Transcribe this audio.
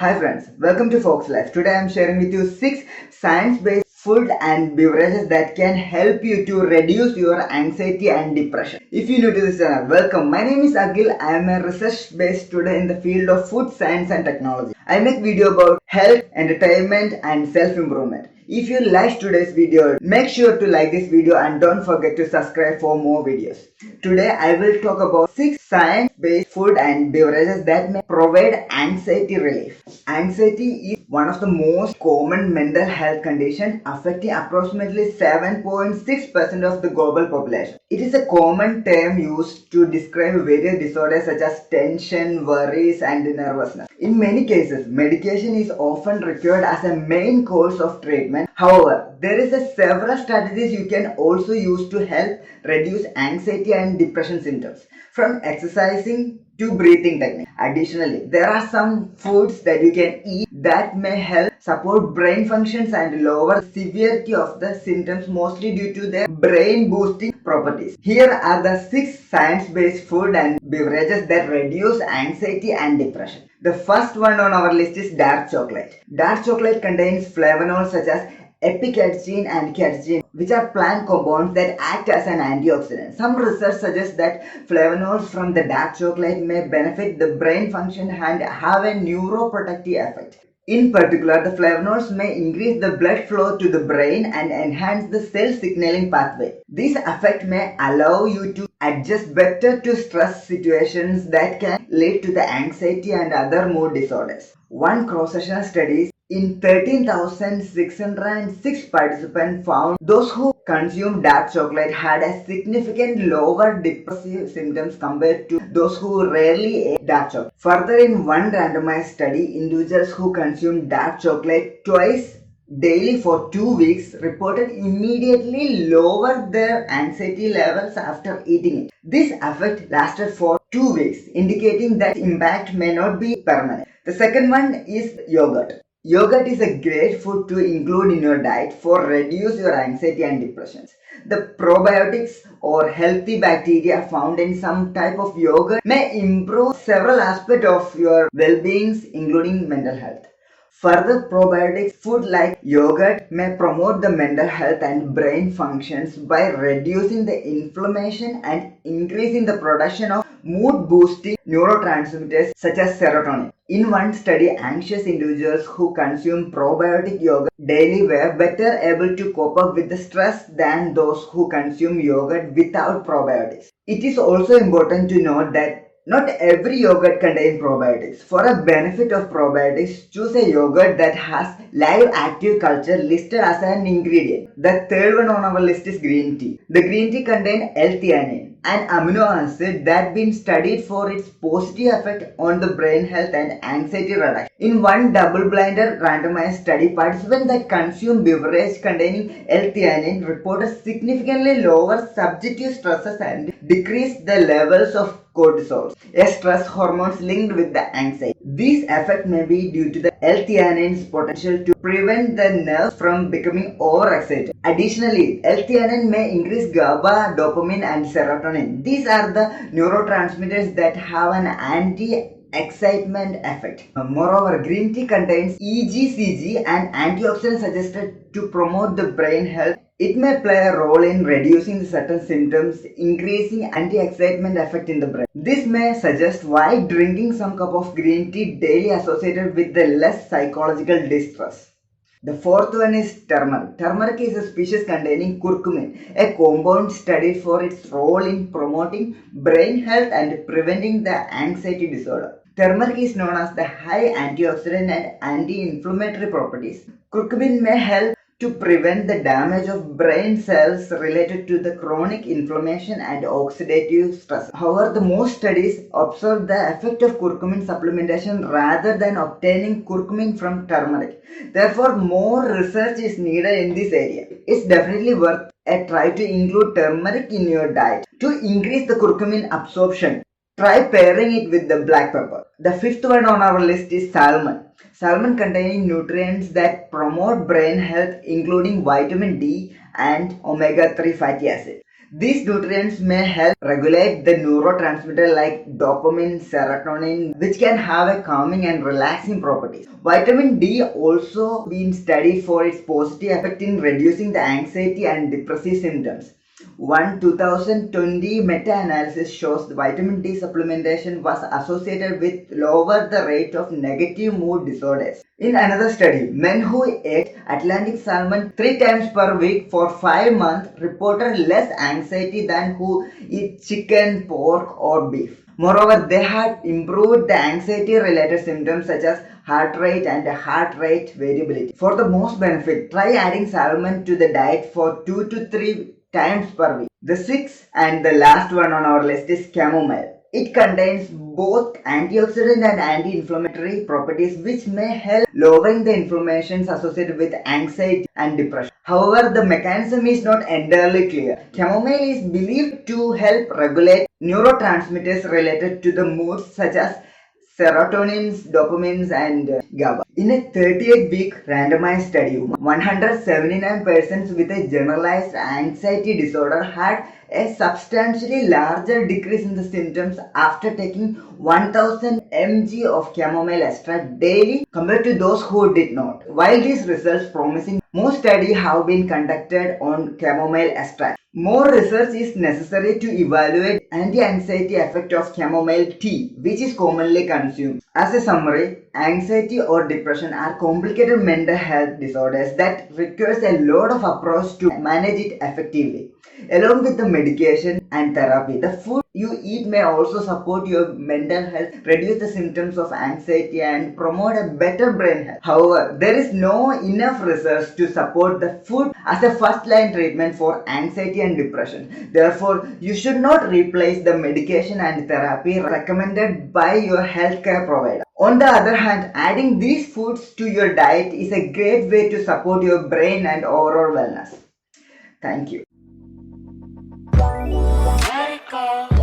Hi friends, welcome to Fox Life. Today I am sharing with you 6 science-based food and beverages that can help you to reduce your anxiety and depression. If you're new to this channel, welcome. My name is Akhil. I am a research-based student in the field of food science and technology. I make video about health, entertainment and self-improvement. If you like today's video, make sure to like this video and don't forget to subscribe for more videos. Today I will talk about 6 science-based food and beverages that may provide anxiety relief. Anxiety is one of the most common mental health conditions affecting approximately 7.6% of the global population. It is a common term used to describe various disorders such as tension, worries and nervousness. In many cases, medication is often required as a main course of treatment. However, there is several strategies you can also use to help reduce anxiety and depression symptoms, from exercising to breathing techniques. Additionally, there are some foods that you can eat that may help support brain functions and lower the severity of the symptoms, mostly due to their brain boosting properties. Here are the 6 science-based food and beverages that reduce anxiety and depression. The first one on our list is dark chocolate. Dark chocolate contains flavonols such as epicatechin and catechin, which are plant compounds that act as an antioxidant. Some research suggests that flavonols from the dark chocolate may benefit the brain function and have a neuroprotective effect. In particular, the flavonols may increase the blood flow to the brain and enhance the cell signaling pathway. This effect may allow you to adjust better to stress situations that can lead to the anxiety and other mood disorders. One cross-sectional study in 13,606 participants found those who consumed dark chocolate had a significant lower depressive symptoms compared to those who rarely ate dark chocolate. Further, in one randomized study, individuals who consumed dark chocolate twice daily for 2 weeks reported immediately lower their anxiety levels after eating it. This effect lasted for 2 weeks, indicating that impact may not be permanent. The second one is yogurt. Yogurt is a great food to include in your diet for reduce your anxiety and depressions. The probiotics or healthy bacteria found in some type of yogurt may improve several aspects of your well-being, including mental health. Further, probiotics food like yogurt may promote the mental health and brain functions by reducing the inflammation and increasing the production of mood boosting neurotransmitters such as serotonin. In one study, anxious individuals who consume probiotic yogurt daily were better able to cope up with the stress than those who consume yogurt without probiotics. It is also important to note that not every yogurt contains probiotics. For a benefit of probiotics, choose a yogurt that has live active culture listed as an ingredient. The third one on our list is green tea. The green tea contains L-theanine, an amino acid that been studied for its positive effect on the brain health and anxiety reduction. In one double-blinded randomized study, participants that consumed beverage containing L-theanine reported significantly lower subjective stresses and decreased the levels of cortisol, a stress hormone linked with the anxiety. This effect may be due to the L-theanine's potential to prevent the nerves from becoming overexcited. Additionally, L-theanine may increase GABA, dopamine and serotonin. These are the neurotransmitters that have an anti-excitement effect. Moreover, green tea contains EGCG, an antioxidant suggested to promote the brain health. It may play a role in reducing certain symptoms, increasing anti-excitement effect in the brain. This may suggest why drinking some cup of green tea daily associated with the less psychological distress. The fourth one is turmeric. Turmeric is a species containing curcumin, a compound studied for its role in promoting brain health and preventing the anxiety disorder. Turmeric is known as the high antioxidant and anti-inflammatory properties. Curcumin may help to prevent the damage of brain cells related to the chronic inflammation and oxidative stress. However, the most studies observe the effect of curcumin supplementation rather than obtaining curcumin from turmeric. Therefore, more research is needed in this area. It's definitely worth a try to include turmeric in your diet to increase the curcumin absorption. Try pairing it with the black pepper. The fifth one on our list is salmon. Salmon containing nutrients that promote brain health, including vitamin D and omega-3 fatty acid. These nutrients may help regulate the neurotransmitter like dopamine, serotonin, which can have a calming and relaxing properties. Vitamin D also been studied for its positive effect in reducing the anxiety and depressive symptoms. One 2020 meta-analysis shows the vitamin D supplementation was associated with lower the rate of negative mood disorders. In another study, men who ate Atlantic salmon 3 times per week for 5 months reported less anxiety than who eat chicken, pork or beef. Moreover, they had improved the anxiety-related symptoms such as heart rate and heart rate variability. For the most benefit, try adding salmon to the diet for 2 to 3 times per week. The sixth and the last one on our list is chamomile. It contains both antioxidant and anti-inflammatory properties which may help lowering the inflammations associated with anxiety and depression. However, the mechanism is not entirely clear. Chamomile is believed to help regulate neurotransmitters related to the moods such as serotonins, dopamines, and GABA. In a 38-week randomized study, 179 persons with a generalized anxiety disorder had a substantially larger decrease in the symptoms after taking 1000 mg of chamomile extract daily compared to those who did not. While these results promising, more studies have been conducted on chamomile extract. More research is necessary to evaluate anti-anxiety effect of chamomile tea, which is commonly consumed. As a summary, anxiety or depression are complicated mental health disorders that requires a lot of approach to manage it effectively. Along with the medication and therapy, the food you eat may also support your mental health, reduce the symptoms of anxiety, and promote a better brain health. However, there is no enough research to support the food as a first-line treatment for anxiety and depression. Therefore, you should not replace the medication and therapy recommended by your healthcare provider. On the other hand, adding these foods to your diet is a great way to support your brain and overall wellness. Thank you. Let it go.